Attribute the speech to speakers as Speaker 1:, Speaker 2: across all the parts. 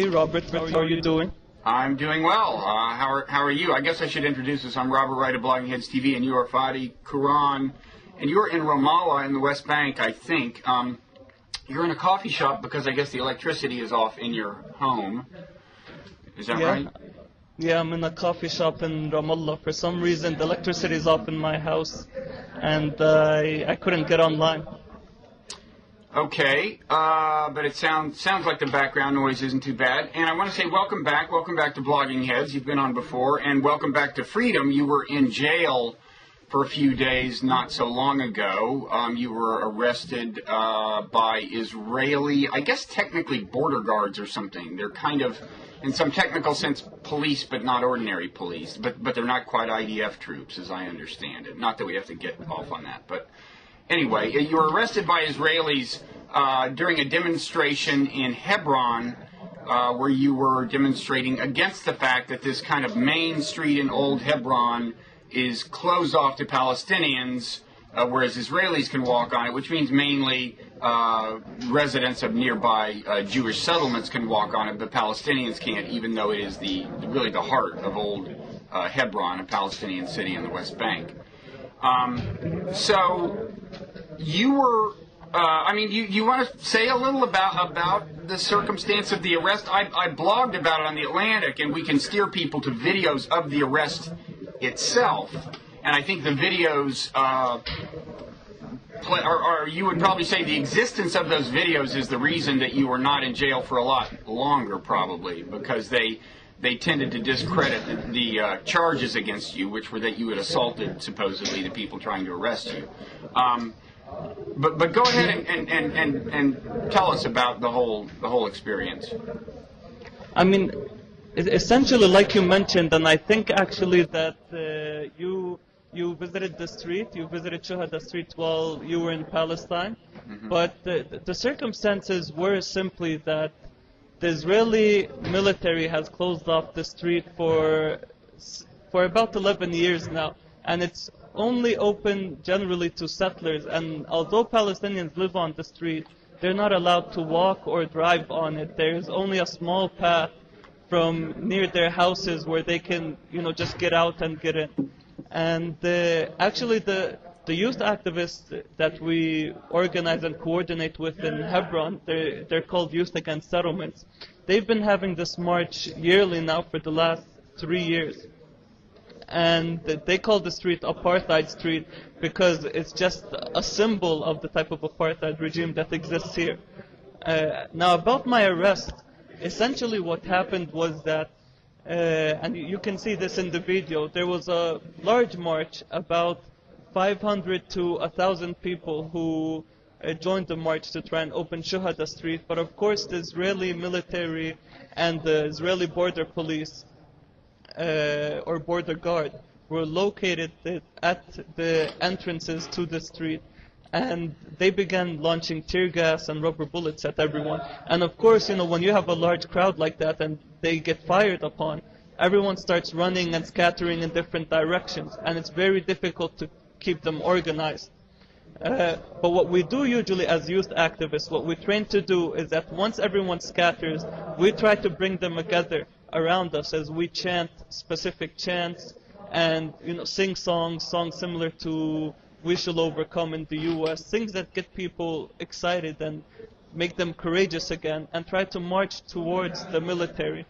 Speaker 1: Hey Robert, how are you doing?
Speaker 2: I'm doing well. How are you? I guess I should introduce us. I'm Robert Wright of Blogging Heads TV, and you are Fadi, Quran, and you're in Ramallah in the West Bank, I think. You're in a coffee shop because I guess the electricity is off in your home. Is that right?
Speaker 1: Yeah, I'm in a coffee shop in Ramallah. For some reason, the electricity is off in my house, and I couldn't get online.
Speaker 2: Okay, but it sounds like the background noise isn't too bad. And I want to say welcome back to Blogging Heads. You've been on before, and welcome back to Freedom. You were in jail for a few days not so long ago. You were arrested by Israeli, I guess technically border guards or something. They're kind of, in some technical sense, police, but not ordinary police. But they're not quite IDF troops, as I understand it. Not that we have to get off on that, but anyway, you were arrested by Israelis during a demonstration in Hebron where you were demonstrating against the fact that this kind of main street in Old Hebron is closed off to Palestinians, whereas Israelis can walk on it, which means mainly residents of nearby Jewish settlements can walk on it, but Palestinians can't, even though it is really the heart of Old Hebron, a Palestinian city in the West Bank. So you were, you want to say a little about the circumstance of the arrest? I blogged about it on The Atlantic, and we can steer people to videos of the arrest itself. And I think the videos, or you would probably say the existence of those videos is the reason that you were not in jail for a lot longer, probably, because they tended to discredit the charges against you, which were that you had assaulted, supposedly, the people trying to arrest you. But go ahead and tell us about the whole experience.
Speaker 1: I mean, essentially, like you mentioned, and I think actually that you visited the street, you visited Shuhada Street while you were in Palestine, but the circumstances were simply that the Israeli military has closed off the street for about 11 years now, and it's only open generally to settlers. And although Palestinians live on the street, they're not allowed to walk or drive on it. There's only a small path from near their houses where they can, just get out and get in. And actually, the youth activists that we organize and coordinate with in Hebron, they're called Youth Against Settlements. They've been having this march yearly now for the last 3 years. And they call the street Apartheid Street because it's just a symbol of the type of apartheid regime that exists here. Now, about my arrest, essentially what happened was that, and you can see this in the video, there was a large march, about 500 to 1,000 people who joined the march to try and open Shuhada Street. But of course the Israeli military and the Israeli border police or border guard were located at the entrances to the street, and they began launching tear gas and rubber bullets at everyone. And of course, when you have a large crowd like that and they get fired upon, everyone starts running and scattering in different directions, and it's very difficult to keep them organized. But what we do usually as youth activists, what we train to do is that once everyone scatters, we try to bring them together around us as we chant specific chants and sing songs similar to We Shall Overcome in the US, things that get people excited and make them courageous again, and try to march towards the military.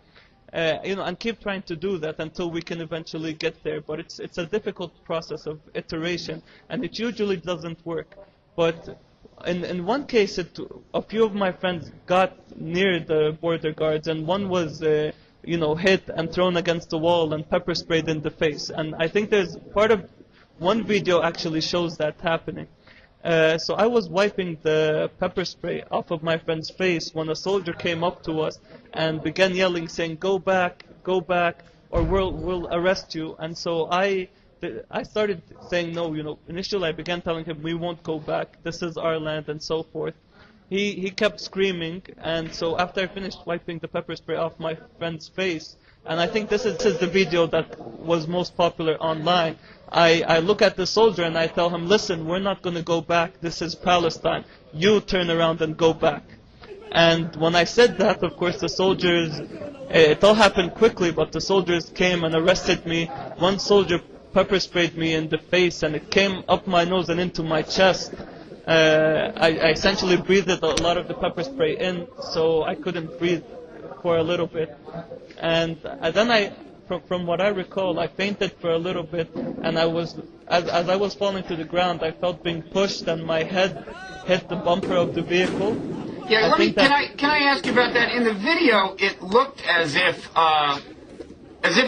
Speaker 1: And keep trying to do that until we can eventually get there. But it's a difficult process of iteration, and it usually doesn't work. But in one case, a few of my friends got near the border guards, and one was hit and thrown against the wall and pepper sprayed in the face. And I think there's one video actually shows that happening. So I was wiping the pepper spray off of my friend's face when a soldier came up to us and began yelling, saying, go back, or we'll arrest you." And so I started saying no. Initially I began telling him, "We won't go back. This is our land," and so forth. He kept screaming, and so after I finished wiping the pepper spray off my friend's face, and I think this is the video that was most popular online, I look at the soldier and I tell him, "Listen, we're not going to go back. This is Palestine. You turn around and go back." And when I said that, of course, the soldiers, it all happened quickly, but the soldiers came and arrested me. One soldier pepper sprayed me in the face, and it came up my nose and into my chest. I essentially breathed a lot of the pepper spray in, so I couldn't breathe for a little bit. And then from what I recall, I fainted for a little bit, and as I was falling to the ground, I felt being pushed, and my head hit the bumper of the vehicle.
Speaker 2: Yeah, can I ask you about that? In the video, it looked as if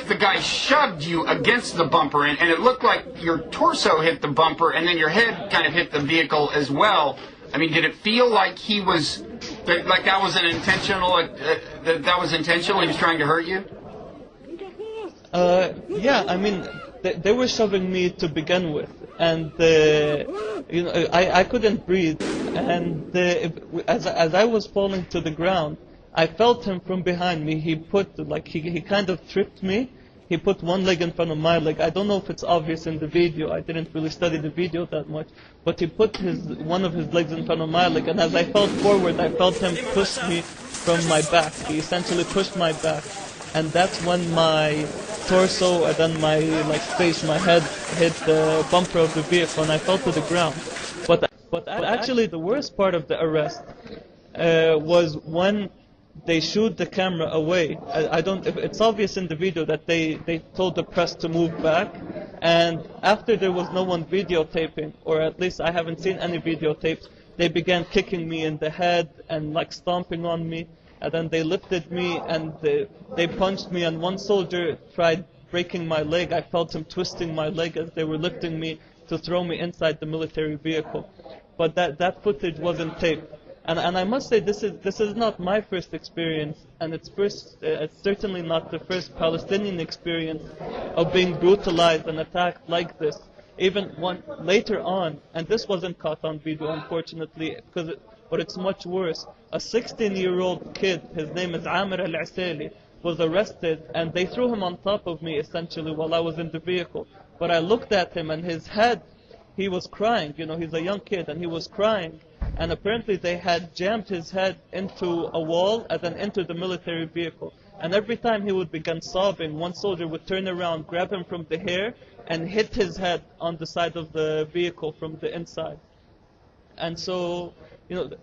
Speaker 2: the guy shoved you against the bumper, and it looked like your torso hit the bumper, and then your head kind of hit the vehicle as well. I mean, did it feel like he was, like that was an intentional, that was intentional? He was trying to hurt you?
Speaker 1: Yeah, I mean, they were shoving me to begin with, and I couldn't breathe, and as I was falling to the ground, I felt him from behind me. He kind of tripped me. He put one leg in front of my leg. I don't know if it's obvious in the video. I didn't really study the video that much, but he put one of his legs in front of my leg, and as I fell forward, I felt him push me from my back. He essentially pushed my back, and that's when my torso and then my face, my head hit the bumper of the vehicle, and I fell to the ground. But actually, the worst part of the arrest was when they shooed the camera away. It's obvious in the video that they told the press to move back, and after there was no one videotaping, or at least I haven't seen any videotapes, they began kicking me in the head and stomping on me. And then they lifted me and they punched me, and one soldier tried breaking my leg. I felt him twisting my leg as they were lifting me to throw me inside the military vehicle. But that footage wasn't taped. And I must say, this is not my first experience, and it's certainly not the first Palestinian experience of being brutalized and attacked like this. Even later on, and this wasn't caught on video, unfortunately, but it's much worse. A 16-year-old kid, his name is Amir al-Asali, was arrested, and they threw him on top of me, essentially, while I was in the vehicle. But I looked at him, and his head, he was crying. He's a young kid, and he was crying. And apparently they had jammed his head into a wall and then into the military vehicle. And every time he would begin sobbing, one soldier would turn around, grab him from the hair, and hit his head on the side of the vehicle from the inside. And so,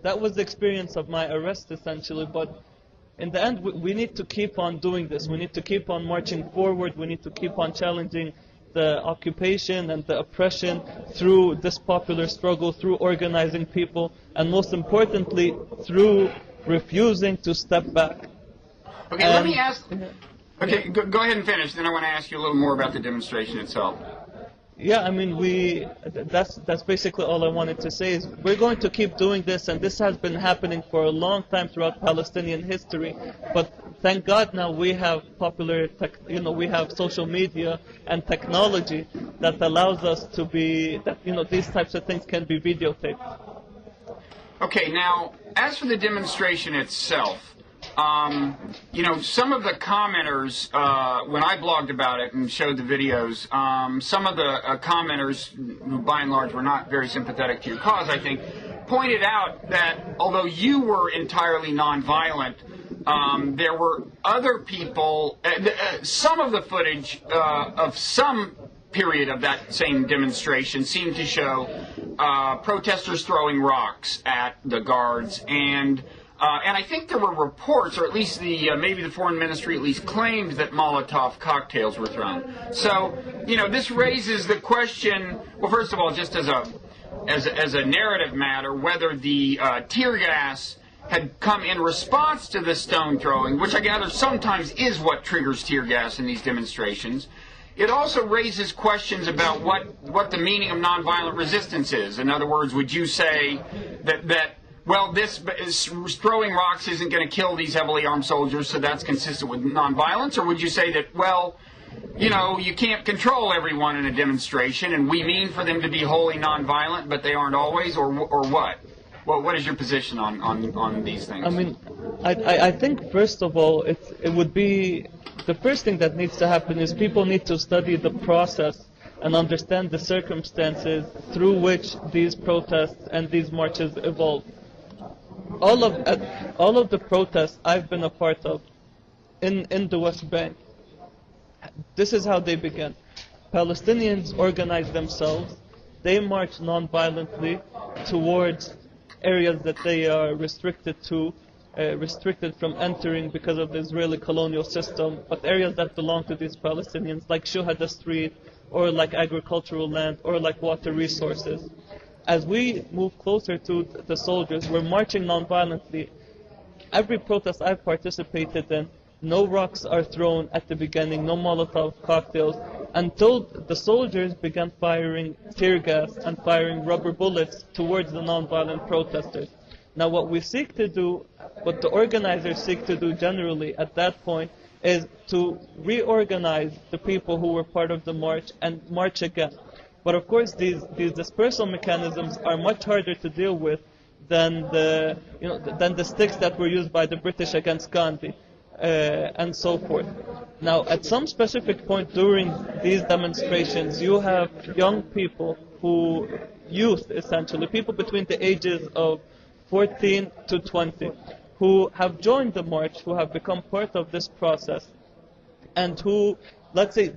Speaker 1: that was the experience of my arrest, essentially. But in the end, we need to keep on doing this. We need to keep on marching forward. We need to keep on challenging the occupation and the oppression through this popular struggle, through organizing people, and most importantly, through refusing to step back.
Speaker 2: Okay, let me ask... Okay, go ahead and finish, then I want to ask you a little more about the demonstration itself.
Speaker 1: Yeah, I mean, that's basically all I wanted to say is we're going to keep doing this, and this has been happening for a long time throughout Palestinian history. But thank God now we have we have social media and technology that allows us to these types of things can be videotaped.
Speaker 2: Okay, now as for the demonstration itself, some of the commenters, when I blogged about it and showed the videos, some of the commenters, who by and large were not very sympathetic to your cause, I think, pointed out that although you were entirely nonviolent, there were other people, some of the footage of some period of that same demonstration seemed to show protesters throwing rocks at the guards, and I think there were reports, or at least maybe the foreign ministry at least claimed that Molotov cocktails were thrown. So, this raises the question, well, first of all, just as a narrative matter, whether the tear gas had come in response to the stone throwing, which I gather sometimes is what triggers tear gas in these demonstrations. It also raises questions about what the meaning of nonviolent resistance is. In other words, would you say that well, throwing rocks isn't going to kill these heavily armed soldiers, so that's consistent with nonviolence? Or would you say that, well, you can't control everyone in a demonstration, and we mean for them to be wholly nonviolent, but they aren't always, or what? Well, what is your position on these things?
Speaker 1: I mean, I think, first of all, it would be, the first thing that needs to happen is people need to study the process and understand the circumstances through which these protests and these marches evolve. all of the protests I've been a part of in the West Bank, this is how they began. Palestinians organized themselves. They march non-violently towards areas that they are restricted from entering because of the Israeli colonial system, but areas that belong to these Palestinians, like Shuhada Street, or like agricultural land, or like water resources. As we move closer to the soldiers, we're marching non-violently. Every protest I've participated in, no rocks are thrown at the beginning, no Molotov cocktails, until the soldiers began firing tear gas and firing rubber bullets towards the non-violent protesters. Now what the organizers seek to do generally at that point is to reorganize the people who were part of the march and march again. But of course these dispersal mechanisms are much harder to deal with than the sticks that were used by the British against Gandhi. And so forth. Now, at some specific point during these demonstrations, you have young people youth essentially, people between the ages of 14 to 20, who have joined the march, who have become part of this process, and who, let's say,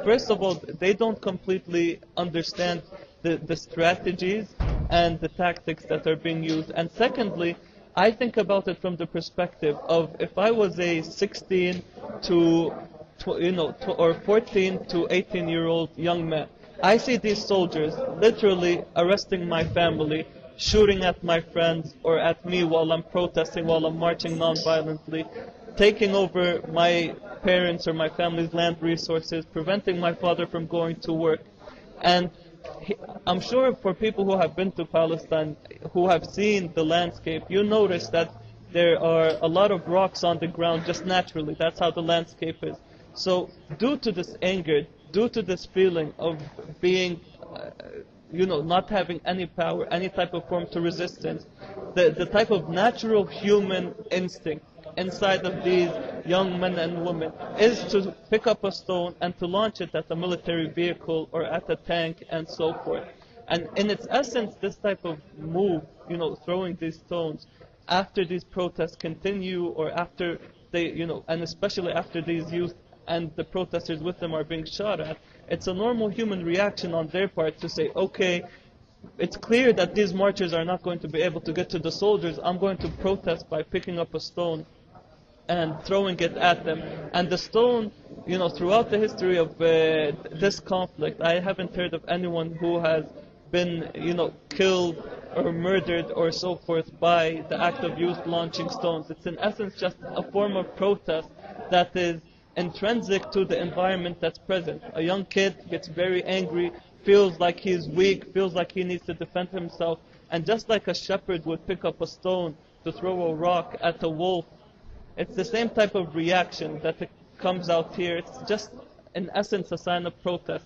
Speaker 1: first of all, they don't completely understand the strategies and the tactics that are being used, and secondly, I think about it from the perspective of if I was a 16 to or 14 to 18-year-old young man, I see these soldiers literally arresting my family, shooting at my friends or at me while I'm protesting, while I'm marching non-violently, taking over my parents or my family's land resources, preventing my father from going to work. And I'm sure for people who have been to Palestine, who have seen the landscape, you notice that there are a lot of rocks on the ground just naturally. That's how the landscape is. So due to this anger, due to this feeling of being, not having any power, any type of form to resistance, the type of natural human instinct inside of these young men and women is to pick up a stone and to launch it at a military vehicle or at a tank and so forth. And in its essence, this type of move, throwing these stones, after these protests continue or after they, and especially after these youth and the protesters with them are being shot at, it's a normal human reaction on their part to say, okay, it's clear that these marchers are not going to be able to get to the soldiers. I'm going to protest by picking up a stone and throwing it at them. And the stone, throughout the history of this conflict, I haven't heard of anyone who has been, killed or murdered or so forth by the act of youth launching stones. It's in essence just a form of protest that is intrinsic to the environment that's present. A young kid gets very angry, feels like he's weak, feels like he needs to defend himself, and just like a shepherd would pick up a stone to throw a rock at a wolf, it's the same type of reaction that comes out here. It's just, in essence, a sign of protest.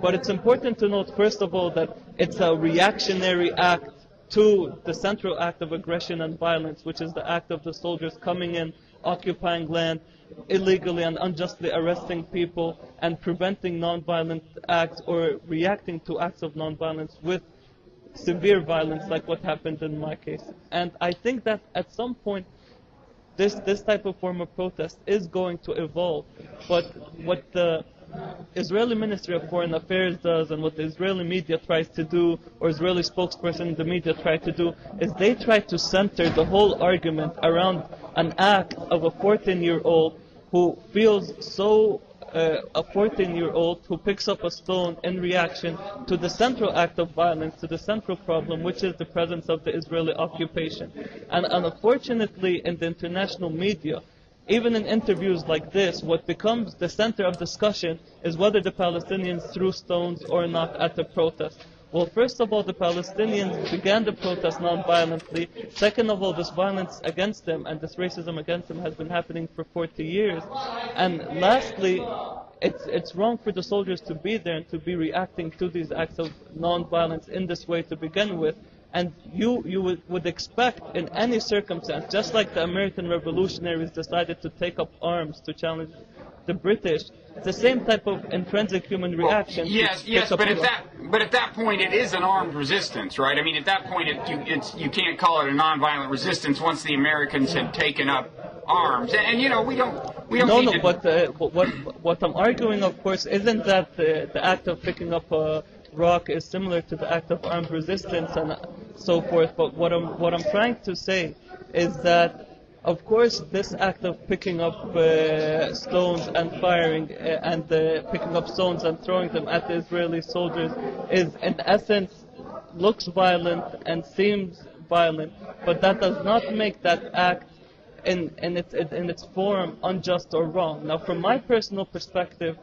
Speaker 1: But it's important to note, first of all, that it's a reactionary act to the central act of aggression and violence, which is the act of the soldiers coming in, occupying land, illegally and unjustly arresting people, and preventing nonviolent acts or reacting to acts of nonviolence with severe violence, like what happened in my case. And I think that at some point, this type of form of protest is going to evolve. But what the Israeli Ministry of Foreign Affairs does and what the Israeli media tries to do, or Israeli spokesperson in the media try to do, is they try to center the whole argument around an act of a 14-year-old who feels so, a 14-year-old who picks up a stone in reaction to the central act of violence, to the central problem, which is the presence of the Israeli occupation. And unfortunately, in the international media, even in interviews like this, what becomes the center of discussion is whether the Palestinians threw stones or not at the protest. Well, first of all, the Palestinians began the protest non-violently. Second of all, this violence against them and this racism against them has been happening for 40 years. And lastly, it's wrong for the soldiers to be there and to be reacting to these acts of non-violence in this way to begin with. And you would expect in any circumstance, just like the American revolutionaries decided to take up arms to challenge the British, it's the same type of intrinsic human reaction.
Speaker 2: Yes, but at that point it is an armed resistance, right? I mean, at that point you can't call it a nonviolent resistance once the Americans had taken up arms, and you know we don't.
Speaker 1: No, but what I'm arguing, of course, isn't that the act of picking up a rock is similar to the act of armed resistance and so forth. But what I'm trying to say is that, of course, this act of picking up stones and firing and picking up stones and throwing them at the Israeli soldiers is, in essence, looks violent and seems violent, but that does not make that act in its form unjust or wrong. Now, from my personal perspective,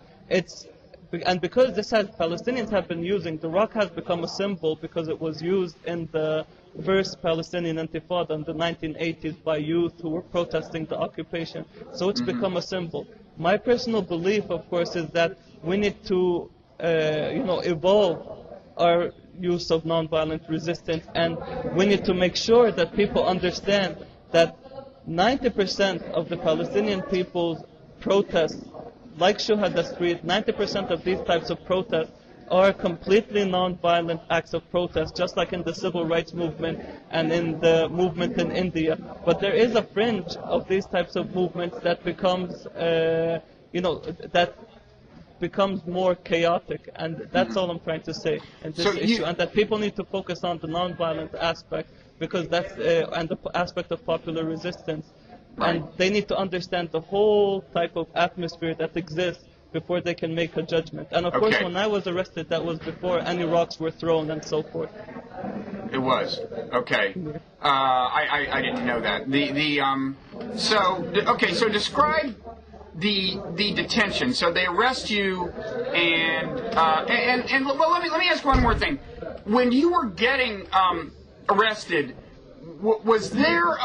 Speaker 1: and because Palestinians have been using, the rock has become a symbol because it was used in the first Palestinian Intifada in the 1980s by youth who were protesting the occupation. So it's become a symbol. My personal belief, of course, is that we need to, evolve our use of nonviolent resistance, and we need to make sure that people understand that 90% of the Palestinian people's protests, like Shuhada Street, 90% of these types of protests are completely non-violent acts of protest, just like in the civil rights movement and in the movement in India. But there is a fringe of these types of movements that becomes, more chaotic, and that's all I'm trying to say in this issue, and that people need to focus on the non-violent aspect, because that's and the aspect of popular resistance.
Speaker 2: Right.
Speaker 1: And they need to understand the whole type of atmosphere that exists before they can make a judgment. And of course, when I was arrested, that was before any rocks were thrown and so forth.
Speaker 2: It was. Okay. I didn't know that. So describe the detention. So they arrest you, and well, let me ask one more thing. When you were getting arrested, was there?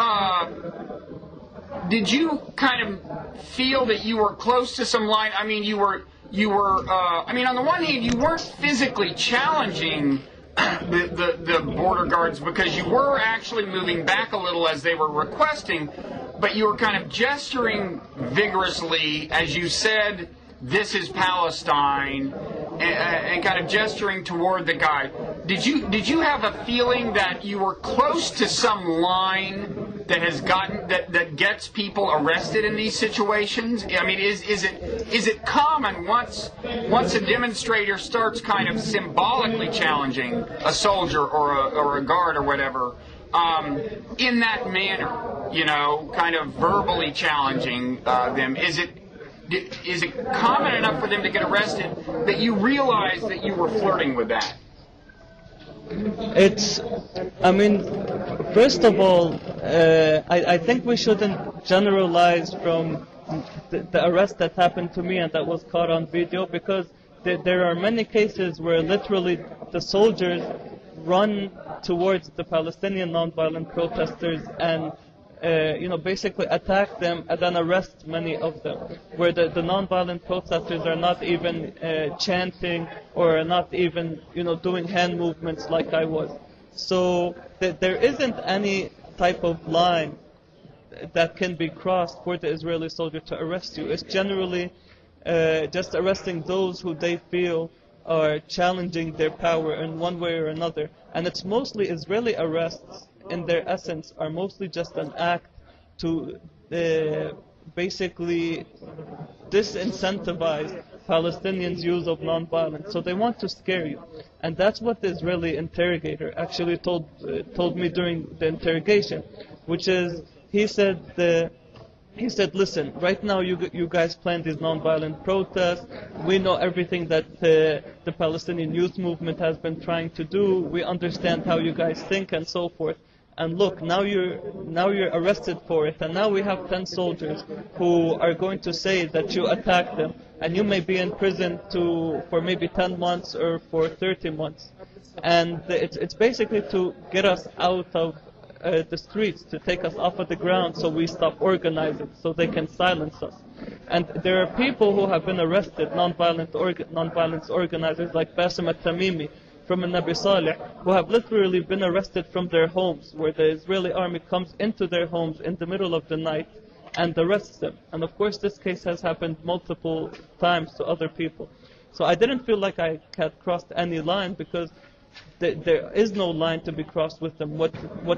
Speaker 2: Did you kind of feel that you were close to some line? I mean, you were. I mean, on the one hand, you weren't physically challenging the border guards because you were actually moving back a little as they were requesting, but you were kind of gesturing vigorously as you said, "This is Palestine," and kind of gesturing toward the guy. Did you have a feeling that you were close to some line that gets people arrested in these situations? I mean, is it common once a demonstrator starts kind of symbolically challenging a soldier or a guard or whatever in that manner, kind of verbally challenging them? Is it common enough for them to get arrested that you realize that you were flirting with that?
Speaker 1: First of all, I think we shouldn't generalize from the arrest that happened to me and that was caught on video, because there are many cases where literally the soldiers run towards the Palestinian nonviolent protesters and basically attack them and then arrest many of them, where the nonviolent protesters are not even chanting or not even doing hand movements like I was. So there isn't any type of line that can be crossed for the Israeli soldier to arrest you. It's generally just arresting those who they feel are challenging their power in one way or another. And it's mostly Israeli arrests in their essence are mostly just an act to basically disincentivize Palestinians' use of nonviolence. So they want to scare you. And that's what the Israeli interrogator actually told me during the interrogation, which is, he said, listen, right now you guys plan these nonviolent protests. We know everything that the Palestinian youth movement has been trying to do. We understand how you guys think and so forth. And look, now you're arrested for it, and now we have 10 soldiers who are going to say that you attacked them, and you may be in prison for maybe 10 months or for 30 months. And it's basically to get us out of the streets, to take us off of the ground so we stop organizing, so they can silence us. And there are people who have been arrested, nonviolence organizers like Bassem al-Tamimi from Nabi Saleh, who have literally been arrested from their homes, where the Israeli army comes into their homes in the middle of the night and arrests them. And of course this case has happened multiple times to other people. So I didn't feel like I had crossed any line, because there is no line to be crossed with them. What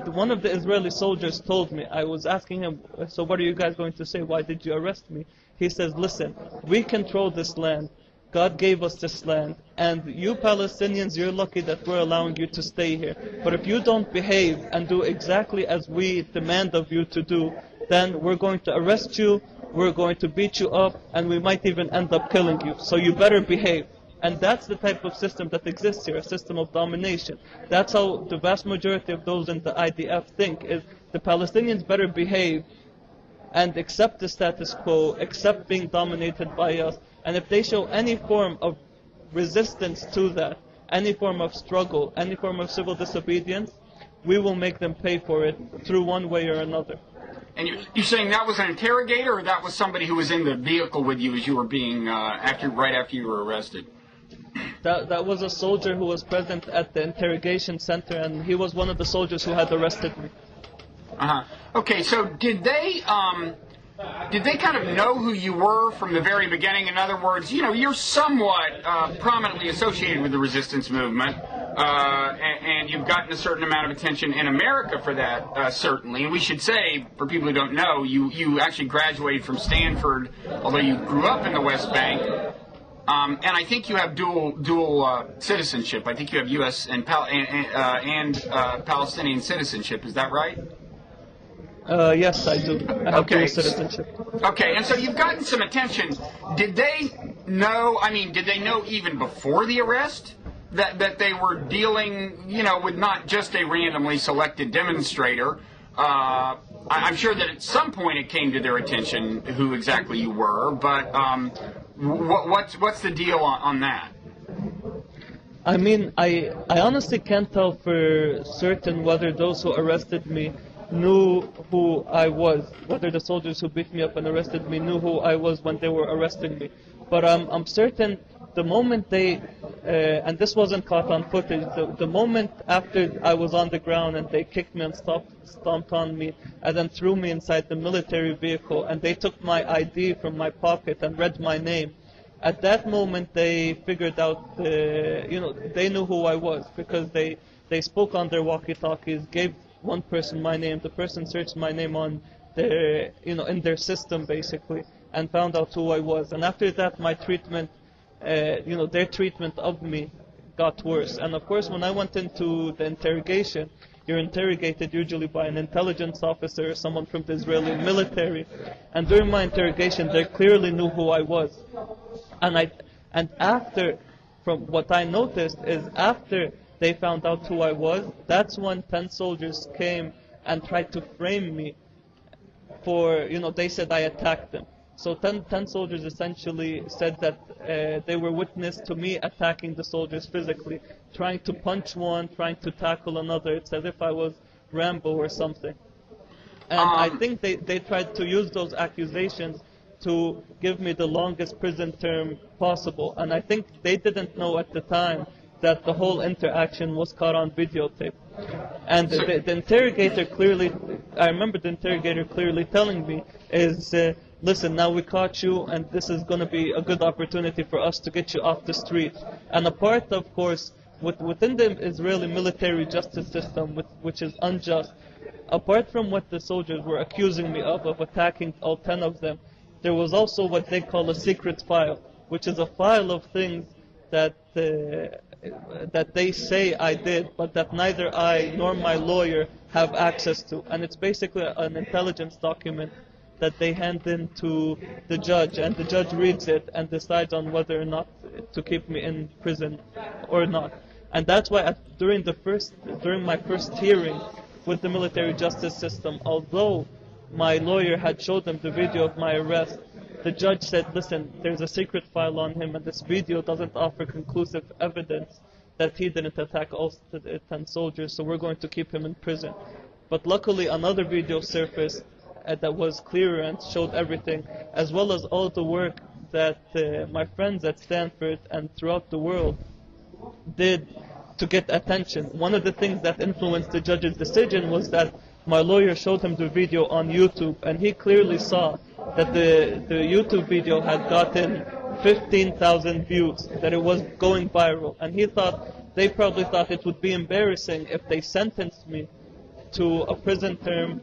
Speaker 1: one of the Israeli soldiers told me, I was asking him, so what are you guys going to say? Why did you arrest me? He says, listen, we control this land. God gave us this land, and you Palestinians, you're lucky that we're allowing you to stay here. But if you don't behave and do exactly as we demand of you to do, then we're going to arrest you, we're going to beat you up, and we might even end up killing you. So you better behave. And that's the type of system that exists here, a system of domination. That's how the vast majority of those in the IDF think, is the Palestinians better behave and accept the status quo, accept being dominated by us. And if they show any form of resistance to that, any form of struggle, any form of civil disobedience, we will make them pay for it through one way or another.
Speaker 2: And you're saying that was an interrogator, or that was somebody who was in the vehicle with you as you were being, right after you were arrested?
Speaker 1: That was a soldier who was present at the interrogation center, and he was one of the soldiers who had arrested me.
Speaker 2: Okay, so did they kind of know who you were from the very beginning? In other words, you know, you're somewhat prominently associated with the resistance movement, and you've gotten a certain amount of attention in America for that, certainly. And we should say, for people who don't know, you actually graduated from Stanford, although you grew up in the West Bank. And I think you have dual citizenship. I think you have U.S. and Palestinian citizenship. Is that right?
Speaker 1: Yes, I do. I have dual citizenship.
Speaker 2: Okay, and so you've gotten some attention. Did they know, did they know even before the arrest that they were dealing, you know, with not just a randomly selected demonstrator? I'm sure that at some point it came to their attention who exactly you were, but what's the deal on that?
Speaker 1: I honestly can't tell for certain whether those who arrested me knew who I was, whether the soldiers who beat me up and arrested me knew who I was when they were arresting me. But I'm certain the moment they, and this wasn't caught on footage, the moment after I was on the ground and they kicked me and stomped on me and then threw me inside the military vehicle, and they took my ID from my pocket and read my name, at that moment they figured out, they knew who I was, because they spoke on their walkie-talkies, gave one person my name, the person searched my name on their, in their system basically, and found out who I was. And after that, my treatment, their treatment of me got worse. And of course, when I went into the interrogation, you're interrogated usually by an intelligence officer or someone from the Israeli military. And during my interrogation, they clearly knew who I was. And after, from what I noticed, is after they found out who I was, that's when 10 soldiers came and tried to frame me for, they said I attacked them. So 10 soldiers essentially said that they were witness to me attacking the soldiers physically, trying to punch one, trying to tackle another. It's as if I was Rambo or something. And I think they tried to use those accusations to give me the longest prison term possible. And I think they didn't know at the time that the whole interaction was caught on videotape. And the interrogator clearly, I remember the interrogator clearly telling me, is, listen, now we caught you, and this is going to be a good opportunity for us to get you off the street. And a part, of course, within the Israeli military justice system, which is unjust, apart from what the soldiers were accusing me of attacking all 10 of them, there was also what they call a secret file, which is a file of things that they say I did, but that neither I nor my lawyer have access to. And it's basically an intelligence document that they hand in to the judge, and the judge reads it and decides on whether or not to keep me in prison or not. And that's why during my first hearing with the military justice system, although my lawyer had showed them the video of my arrest, the judge said, listen, there's a secret file on him, and this video doesn't offer conclusive evidence that he didn't attack all 10 soldiers, so we're going to keep him in prison. But luckily, another video surfaced that was clearer and showed everything, as well as all the work that my friends at Stanford and throughout the world did to get attention. One of the things that influenced the judge's decision was that my lawyer showed him the video on YouTube, and he clearly saw that the YouTube video had gotten 15,000 views, that it was going viral. And they probably thought it would be embarrassing if they sentenced me to a prison term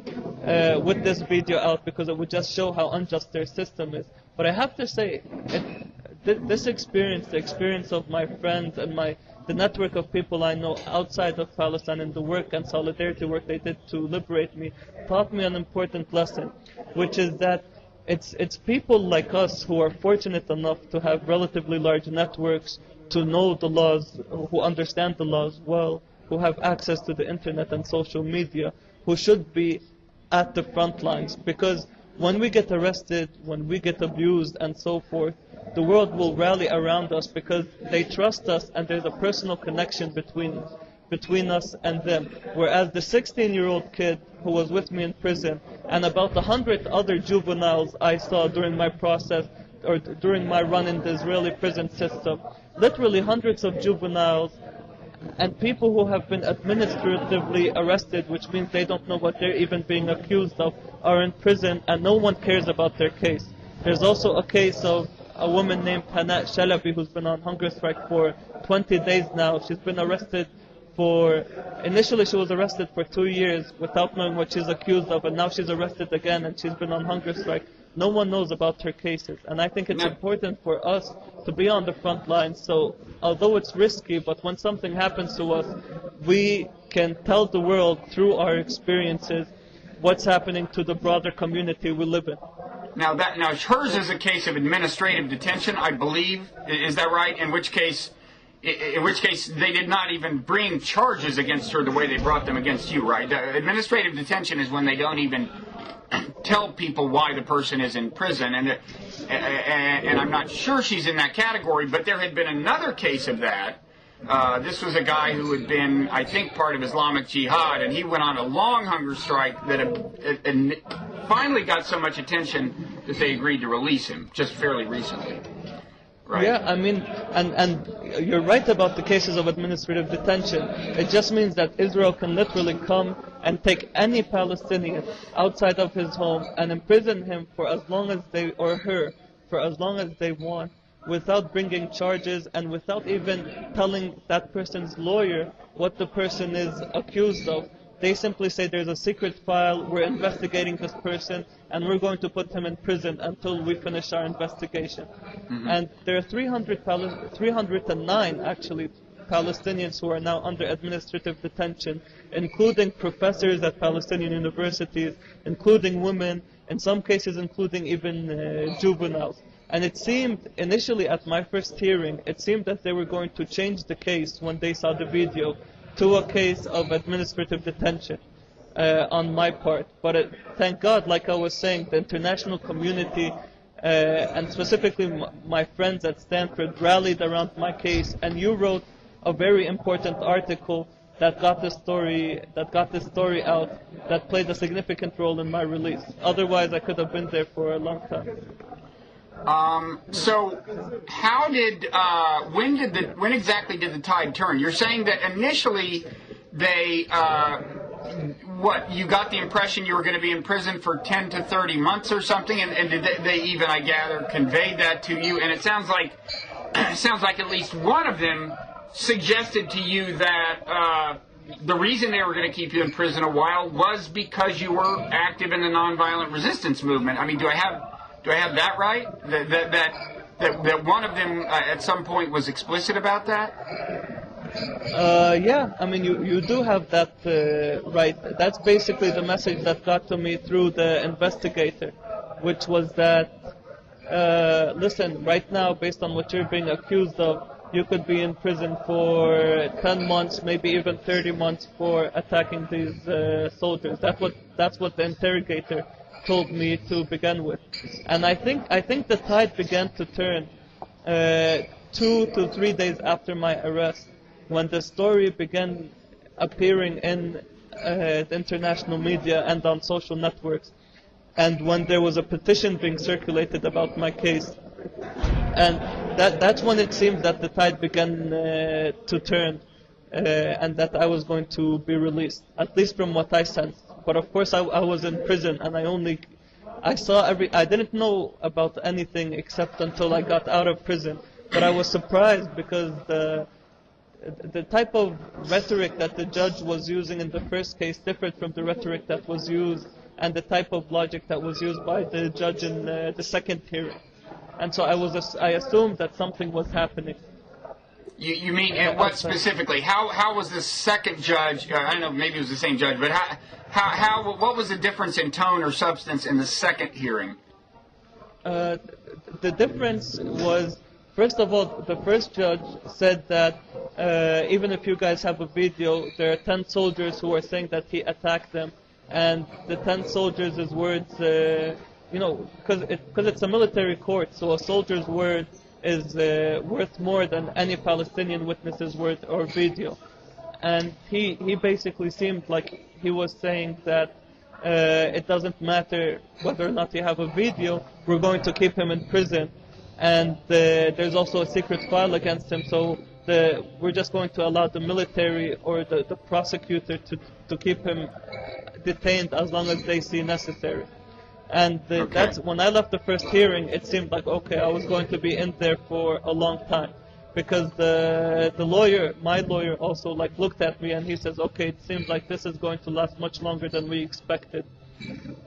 Speaker 1: with this video out, because it would just show how unjust their system is. But I have to say, this experience, the experience of my friends and the network of people I know outside of Palestine, and the work and solidarity work they did to liberate me, taught me an important lesson, which is that it's people like us who are fortunate enough to have relatively large networks, to know the laws, who understand the laws well, who have access to the internet and social media, who should be at the front lines. Because when we get arrested, when we get abused and so forth, the world will rally around us because they trust us and there's a personal connection between us and them. Whereas the 16-year-old kid who was with me in prison and about 100 other juveniles I saw during my process or during my run in the Israeli prison system, literally hundreds of juveniles and people who have been administratively arrested, which means they don't know what they're even being accused of, are in prison and no one cares about their case. There's also a case of a woman named Hana Shalabi who's been on hunger strike for 20 days now. She's been arrested initially she was arrested for 2 years without knowing what she's accused of, and now she's arrested again and she's been on hunger strike. No one knows about her cases, and I think it's important for us to be on the front lines. So although it's risky, but when something happens to us, we can tell the world through our experiences what's happening to the broader community we live in.
Speaker 2: Now hers is a case of administrative detention, I believe. Is that right? In which case they did not even bring charges against her the way they brought them against you, right? Administrative detention is when they don't even tell people why the person is in prison, and I'm not sure she's in that category, but there had been another case of that. This was a guy who had been, I think, part of Islamic Jihad, and he went on a long hunger strike that finally got so much attention that they agreed to release him just fairly recently. Right.
Speaker 1: Yeah, I mean, and you're right about the cases of administrative detention. It just means that Israel can literally come and take any Palestinian outside of his home and imprison him for as long as they, or her, for as long as they want, without bringing charges and without even telling that person's lawyer what the person is accused of. They simply say there's a secret file, we're investigating this person, and we're going to put him in prison until we finish our investigation. Mm-hmm. And there are 309 actually Palestinians who are now under administrative detention, including professors at Palestinian universities, including women, in some cases including even juveniles. And it seemed, initially at my first hearing, it seemed that they were going to change the case when they saw the video to a case of administrative detention on my part. But thank God, like I was saying, the international community and specifically my friends at Stanford rallied around my case, and you wrote a very important article that got this story out, that played a significant role in my release. Otherwise, I could have been there for a long time.
Speaker 2: So, when exactly did the tide turn? You're saying that initially they, you got the impression you were going to be in prison for 10 to 30 months or something, and did they even, I gather, conveyed that to you? And it sounds like at least one of them suggested to you that the reason they were going to keep you in prison a while was because you were active in the nonviolent resistance movement. I mean, do I have that right? That one of them at some point was explicit about that?
Speaker 1: Yeah, I mean, you do have that right. That's basically the message that got to me through the investigator, which was that, listen, right now, based on what you're being accused of, you could be in prison for 10 months, maybe even 30 months for attacking these soldiers. That's what the interrogator told me to begin with. And I think the tide began to turn 2 to 3 days after my arrest, when the story began appearing in the international media and on social networks, and when there was a petition being circulated about my case. And that's when it seemed that the tide began to turn, and that I was going to be released, at least from what I sensed. But of course, I was in prison, and I didn't know about anything except until I got out of prison. But I was surprised because the type of rhetoric that the judge was using in the first case differed from the rhetoric that was used and the type of logic that was used by the judge in the second hearing. And so I assumed that something was happening.
Speaker 2: You mean what specifically? How was the second judge? I don't know, maybe it was the same judge, but what was the difference in tone or substance in the second hearing?
Speaker 1: The difference was, first of all, the first judge said that even if you guys have a video, there are 10 soldiers who are saying that he attacked them, and the 10 soldiers' words, because it's a military court, so a soldier's word is worth more than any Palestinian witness's word or video. And he basically seemed like he was saying that it doesn't matter whether or not you have a video, we're going to keep him in prison. And there's also a secret file against him, so we're just going to allow the military or the prosecutor to keep him detained as long as they see necessary. And that's when I left the first hearing, it seemed like, okay, I was going to be in there for a long time. Because my lawyer also looked at me and he says, okay, it seems like this is going to last much longer than we expected.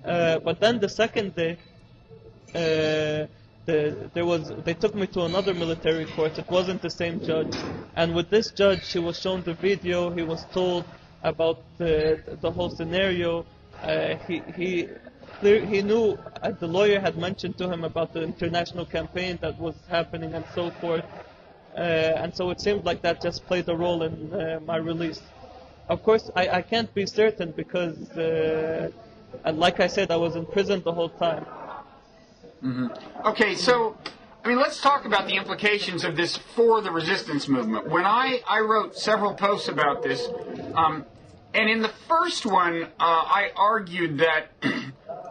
Speaker 1: But then the second day, they took me to another military court. It wasn't the same judge. And with this judge, he was shown the video, he was told about the whole scenario. He knew, the lawyer had mentioned to him about the international campaign that was happening and so forth. And so it seemed like that just played a role in my release. Of course, I can't be certain because, like I said, I was in prison the whole time.
Speaker 2: Mm-hmm. Okay, so, let's talk about the implications of this for the resistance movement. When I wrote several posts about this, and in the first one, I argued that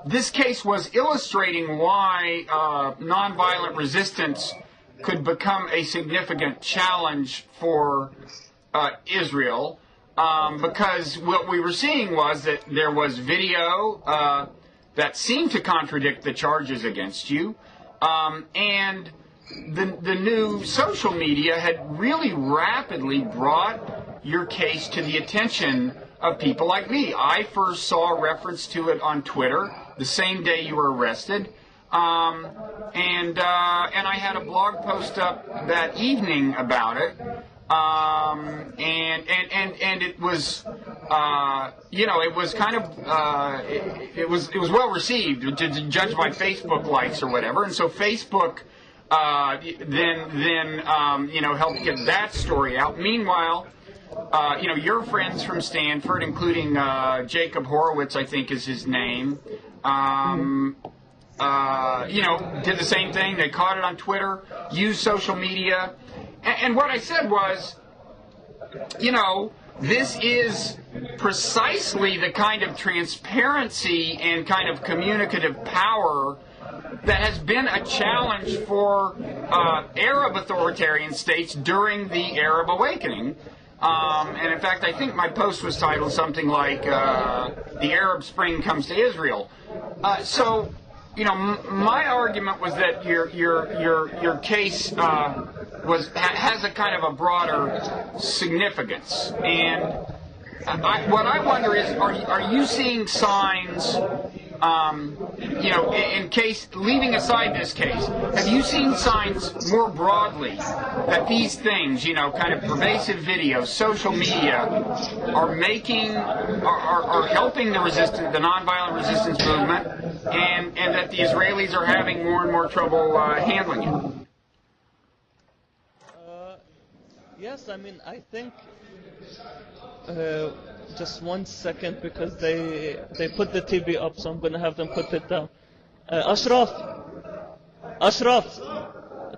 Speaker 2: this case was illustrating why nonviolent resistance could become a significant challenge for Israel, because what we were seeing was that there was video that seemed to contradict the charges against you, and the new social media had really rapidly brought your case to the attention of people like me. I first saw a reference to it on Twitter the same day you were arrested, and I had a blog post up that evening about it, and it was it was kind of it was well received to judge by Facebook likes or whatever, and so Facebook then helped get that story out. Meanwhile, your friends from Stanford, including Jacob Horowitz, I think is his name, did the same thing. They caught it on Twitter, used social media. And what I said was, this is precisely the kind of transparency and kind of communicative power that has been a challenge for Arab authoritarian states during the Arab awakening. And in fact, I think my post was titled something like "The Arab Spring Comes to Israel." So, my argument was that your case has a kind of a broader significance, and what I wonder is, are you seeing signs? In case, leaving aside this case, have you seen signs more broadly that these things, kind of pervasive video, social media, are helping the nonviolent resistance movement, and that the Israelis are having more and more trouble handling it?
Speaker 1: Yes, I think. Just 1 second, because they put the TV up, so I'm going to have them put it down. أشرف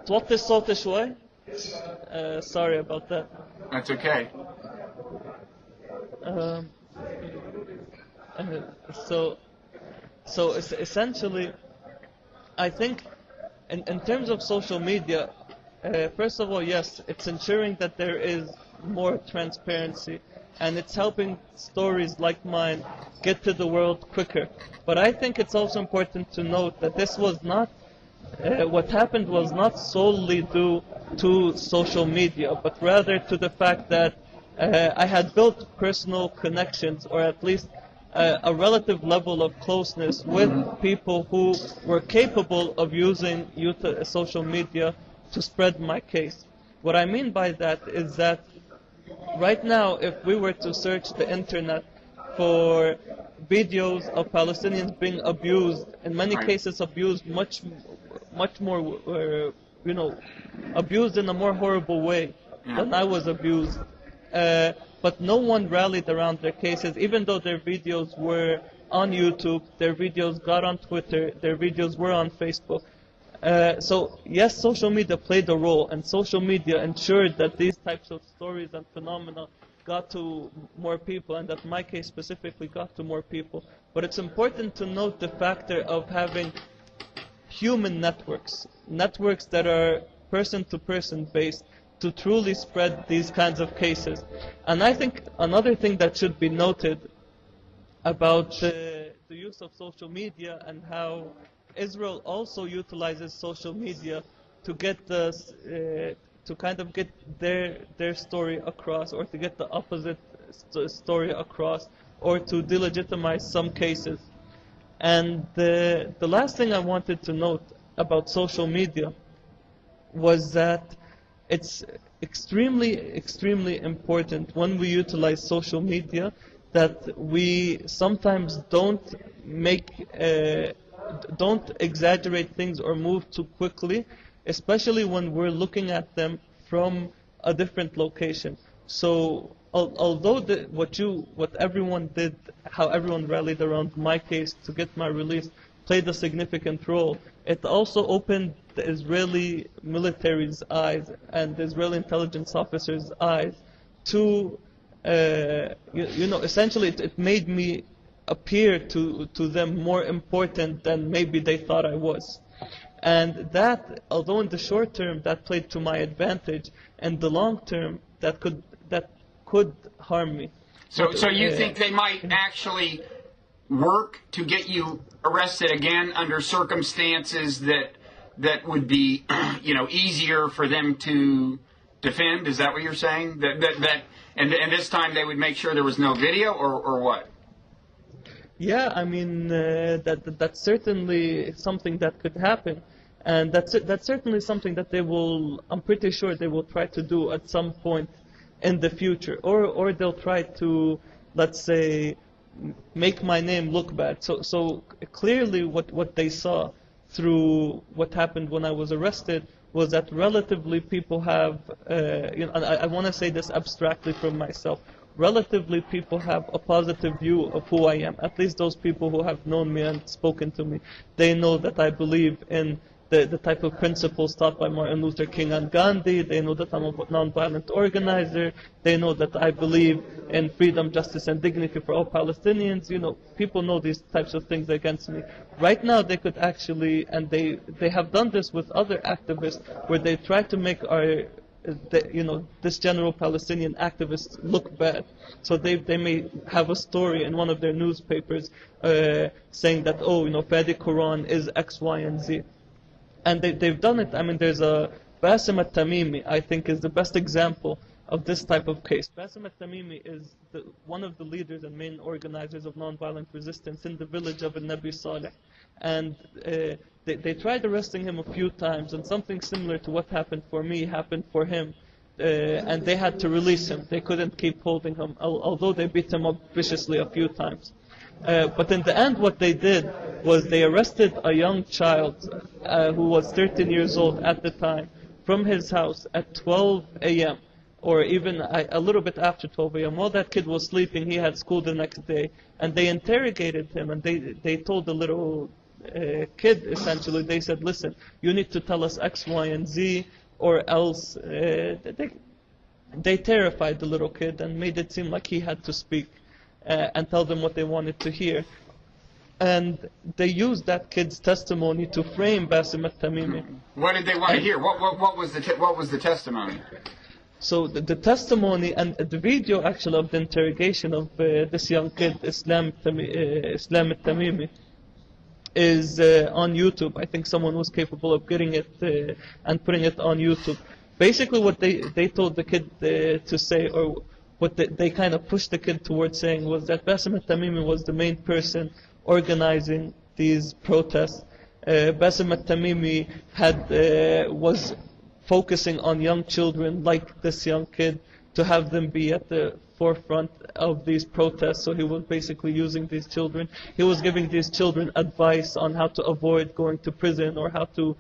Speaker 1: توطي الصوت شوي. Sorry about that.
Speaker 2: That's okay.
Speaker 1: So essentially, I think in terms of social media, first of all, yes, it's ensuring that there is more transparency, and it's helping stories like mine get to the world quicker. But I think it's also important to note that this was not, what happened was not solely due to social media, but rather to the fact that I had built personal connections, or at least a relative level of closeness with people who were capable of using social media to spread my case. What I mean by that is that right now, if we were to search the internet for videos of Palestinians being abused, in many cases abused much more, abused in a more horrible way than I was abused. But no one rallied around their cases, even though their videos were on YouTube, their videos got on Twitter, their videos were on Facebook. So yes, social media played a role, and social media ensured that these types of stories and phenomena got to more people, and that my case specifically got to more people. But it's important to note the factor of having human networks that are person-to-person based, to truly spread these kinds of cases. And I think another thing that should be noted about the use of social media, and how Israel also utilizes social media to get to kind of get their story across, or to get the opposite story across, or to delegitimize some cases. And the last thing I wanted to note about social media was that it's extremely important when we utilize social media that we sometimes don't exaggerate things or move too quickly, especially when we're looking at them from a different location. So although what everyone did, how everyone rallied around my case to get my release, played a significant role, it also opened the Israeli military's eyes and the Israeli intelligence officers' eyes to, essentially it made me appear to them more important than maybe they thought I was. And that, although in the short term that played to my advantage, in the long term that could harm me.
Speaker 2: So you think they might actually work to get you arrested again under circumstances that would be, easier for them to defend? Is that what you're saying? And this time they would make sure there was no video, or what?
Speaker 1: Yeah, I mean that's certainly something that could happen, and that's certainly something that I'm pretty sure they will try to do at some point in the future, or they'll try to, let's say, make my name look bad. So clearly what they saw through what happened when I was arrested was that relatively people have, I want to say this abstractly from myself, relatively people have a positive view of who I am. At least those people who have known me and spoken to me, they know that I believe in the type of principles taught by Martin Luther King and Gandhi. They know that I'm a nonviolent organizer. They know that I believe in freedom, justice, and dignity for all Palestinians. People know these types of things against me. Right now, they could actually, and they have done this with other activists, where they try to make this general Palestinian activist look bad. So they may have a story in one of their newspapers saying that, Fadi Quran is X, Y, and Z. And they've done it. I mean, there's a Bassem al-Tamimi, I think, is the best example of this type of case. Bassem al-Tamimi is one of the leaders and main organizers of nonviolent resistance in the village of Nabi Saleh. And they tried arresting him a few times, and something similar to what happened for me happened for him. And they had to release him. They couldn't keep holding him, although they beat him up viciously a few times. But in the end, what they did was they arrested a young child who was 13 years old at the time from his house at 12 a.m. or even a little bit after 12 a.m. While that kid was sleeping, he had school the next day, and they interrogated him, and they told the little kid, essentially, they said, listen, you need to tell us X, Y, and Z, or else they terrified the little kid and made it seem like he had to speak and tell them what they wanted to hear. And they used that kid's testimony to frame Bassem al-Tamimi.
Speaker 2: What did they want to hear? What was the testimony?
Speaker 1: So the testimony and the video actually of the interrogation of this young kid, Islam al-Tamimi, is on YouTube. I think someone was capable of getting it and putting it on YouTube. Basically what they told the kid to say, or what they kind of pushed the kid towards saying, was that Bassem al-Tamimi was the main person organizing these protests. Bassem al-Tamimi was focusing on young children like this young kid to have them be at the forefront of these protests. So he was basically using these children. He was giving these children advice on how to avoid going to prison or how to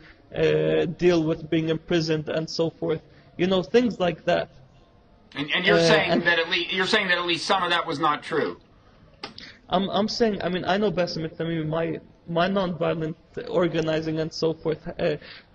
Speaker 1: deal with being imprisoned and so forth. You know, things like that.
Speaker 2: And you're saying that at least some of that was not true.
Speaker 1: I'm saying, I mean, I know Bassem al-Tamimi, my nonviolent organizing and so forth,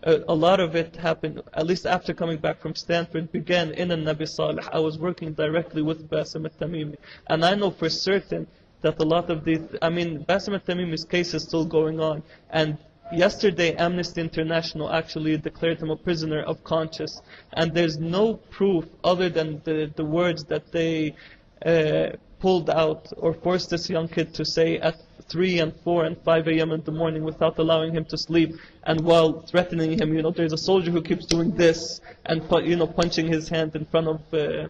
Speaker 1: a lot of it happened, at least after coming back from Stanford, began in Nabi Saleh. I was working directly with Bassem al-Tamimi. And I know for certain that a lot of these, I mean, Bassem al-Tamimi's case is still going on. And yesterday, Amnesty International actually declared him a prisoner of conscience. And there's no proof other than the words that they pulled out or forced this young kid to say at 3 and 4 and 5 a.m. in the morning without allowing him to sleep, and while threatening him. You know, there's a soldier who keeps doing this and, you know, punching his hand in front of the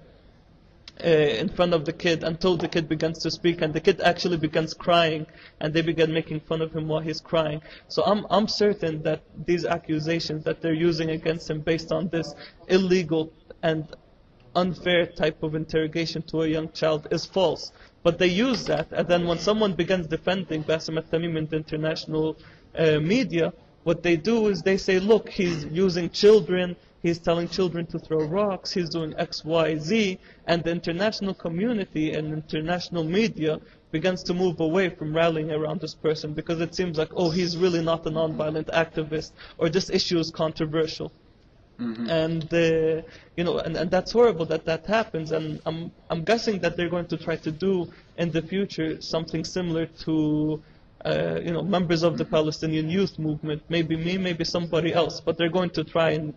Speaker 1: kid until the kid begins to speak, and the kid actually begins crying, and they begin making fun of him while he's crying. So I'm certain that these accusations that they're using against him based on this illegal and unfair type of interrogation to a young child is false. But they use that, and then when someone begins defending Bassem al-Tamimi in the international media, what they do is they say, look, he's using children, he's telling children to throw rocks, he's doing X, Y, Z, and the international community and international media begins to move away from rallying around this person because it seems like, oh, he's really not a nonviolent activist, or this issue is controversial. Mm-hmm. And you know, and that's horrible that happens. And I'm guessing that they're going to try to do in the future something similar to you know, members of the Palestinian youth movement. Maybe me, maybe somebody else. But they're going to try and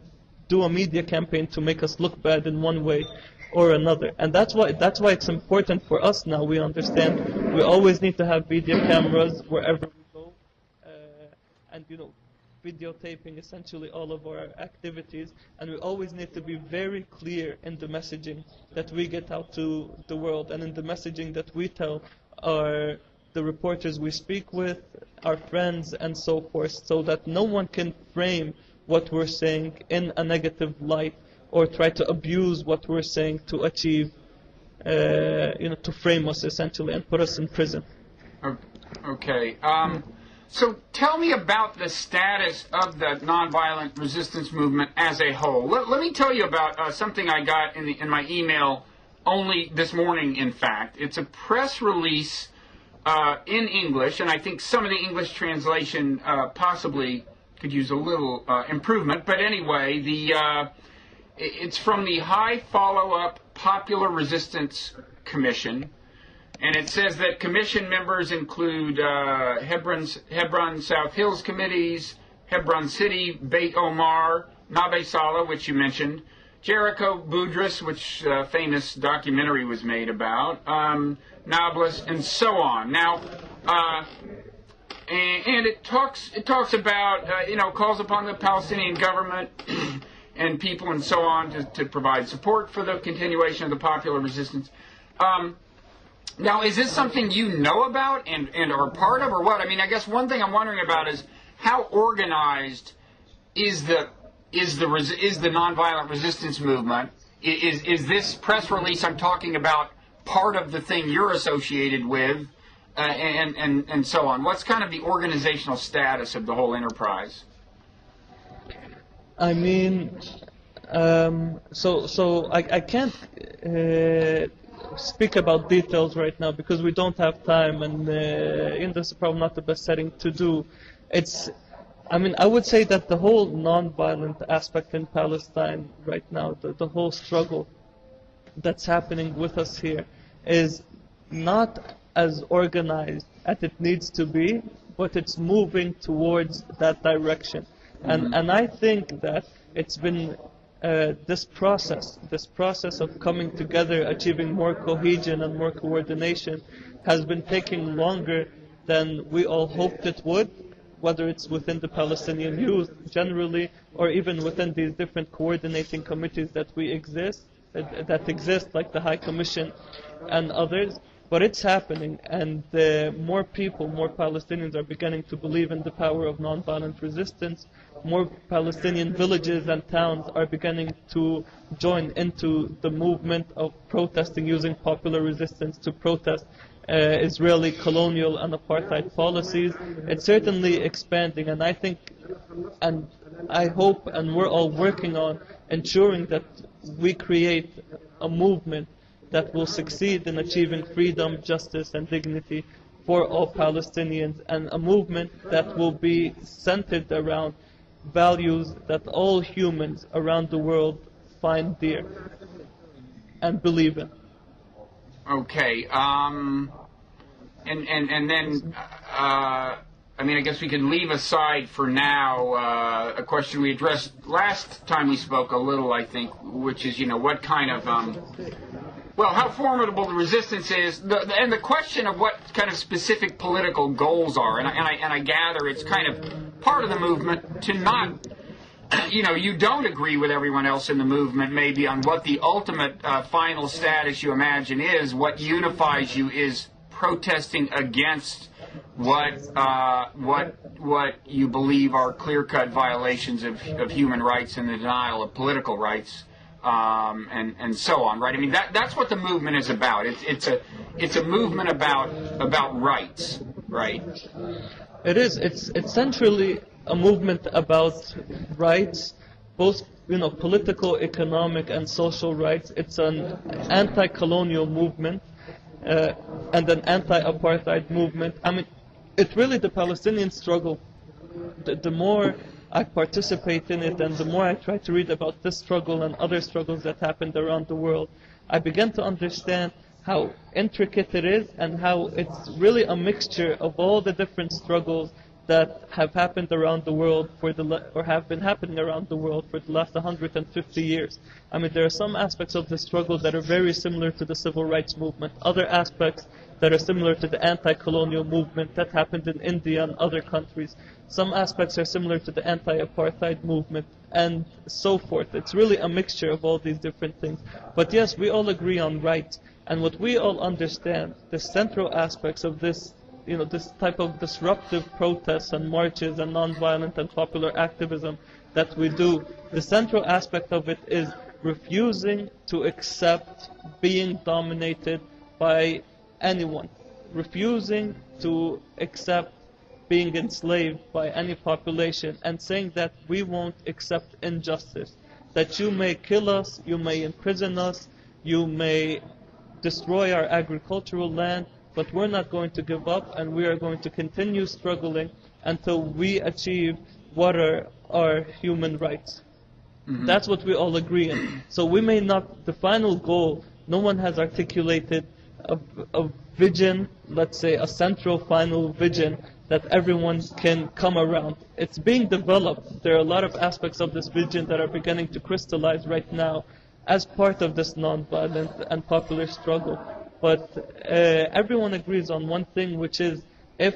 Speaker 1: do a media campaign to make us look bad in one way or another. And that's why it's important for us now. We understand we always need to have video cameras wherever we go, and you know, videotaping essentially all of our activities, and we always need to be very clear in the messaging that we get out to the world, and in the messaging that we tell the reporters we speak with, our friends and so forth, so that no one can frame what we're saying in a negative light or try to abuse what we're saying to achieve, you know, to frame us essentially and put us in prison.
Speaker 2: Okay. So tell me about the status of the nonviolent resistance movement as a whole. Let me tell you about something I got in my email only this morning, in fact. It's a press release in English, and I think some of the English translation possibly could use a little improvement. But anyway, it's from the High Follow-Up Popular Resistance Commission. And it says that commission members include Hebron South Hills committees, Hebron City, Beit Omar, Nabe Saleh, which you mentioned, Jericho Boudris, which famous documentary was made about, Nablus, and so on. Now, and it talks about, you know, calls upon the Palestinian government and people and so on to provide support for the continuation of the popular resistance. Now, is this something you know about and are part of, or what? I mean, I guess one thing I'm wondering about is how organized is the nonviolent resistance movement? Is this press release I'm talking about part of the thing you're associated with, and so on? What's kind of the organizational status of the whole enterprise?
Speaker 1: I mean, so I can't speak about details right now because we don't have time, and this is probably not the best setting to do. I mean, I would say that the whole non-violent aspect in Palestine right now, the whole struggle that's happening with us here, is not as organized as it needs to be, but it's moving towards that direction. And I think that it's been this process of coming together, achieving more cohesion and more coordination, has been taking longer than we all hoped it would, whether it's within the Palestinian youth generally, or even within these different coordinating committees that exist, like the High Commission and others. But it's happening, and more people, more Palestinians are beginning to believe in the power of nonviolent resistance. More Palestinian villages and towns are beginning to join into the movement of protesting, using popular resistance to protest Israeli colonial and apartheid policies. It's certainly expanding, and I think, and I hope, and we're all working on ensuring that we create a movement that will succeed in achieving freedom, justice, and dignity for all Palestinians, and a movement that will be centered around values that all humans around the world find dear and believe in.
Speaker 2: Okay. And then, I mean, I guess we can leave aside for now a question we addressed last time we spoke a little, I think, which is, what kind of, well, how formidable the resistance is, and the question of what kind of specific political goals are. And I gather it's kind of part of the movement to not, you don't agree with everyone else in the movement maybe on what the ultimate final status you imagine is. What unifies you is protesting against what you believe are clear-cut violations of human rights and the denial of political rights, and so on, right? I mean, that's what the movement is about. It's a movement about rights, right?
Speaker 1: It is. It's essentially a movement about rights, both political, economic, and social rights. It's an anti-colonial movement. And an anti-apartheid movement. I mean, it's really the Palestinian struggle. The more I participate in it, and the more I try to read about this struggle and other struggles that happened around the world, I begin to understand how intricate it is, and how it's really a mixture of all the different struggles that have happened around the world or have been happening around the world for the last 150 years. I mean, there are some aspects of the struggle that are very similar to the civil rights movement, other aspects that are similar to the anti-colonial movement that happened in India and other countries. Some aspects are similar to the anti-apartheid movement, and so forth. It's really a mixture of all these different things. But yes, we all agree on rights, and what we all understand, the central aspects of this this type of disruptive protests and marches and nonviolent and popular activism that we do, the central aspect of it is refusing to accept being dominated by anyone, refusing to accept being enslaved by any population, and saying that we won't accept injustice, that you may kill us, you may imprison us, you may destroy our agricultural land, but we're not going to give up, and we are going to continue struggling until we achieve what are our human rights. Mm-hmm. That's what we all agree on. So we may not, the final goal, no one has articulated a vision, let's say a central final vision that everyone can come around. It's being developed. There are a lot of aspects of this vision that are beginning to crystallize right now as part of this nonviolent and popular struggle. But everyone agrees on one thing, which is if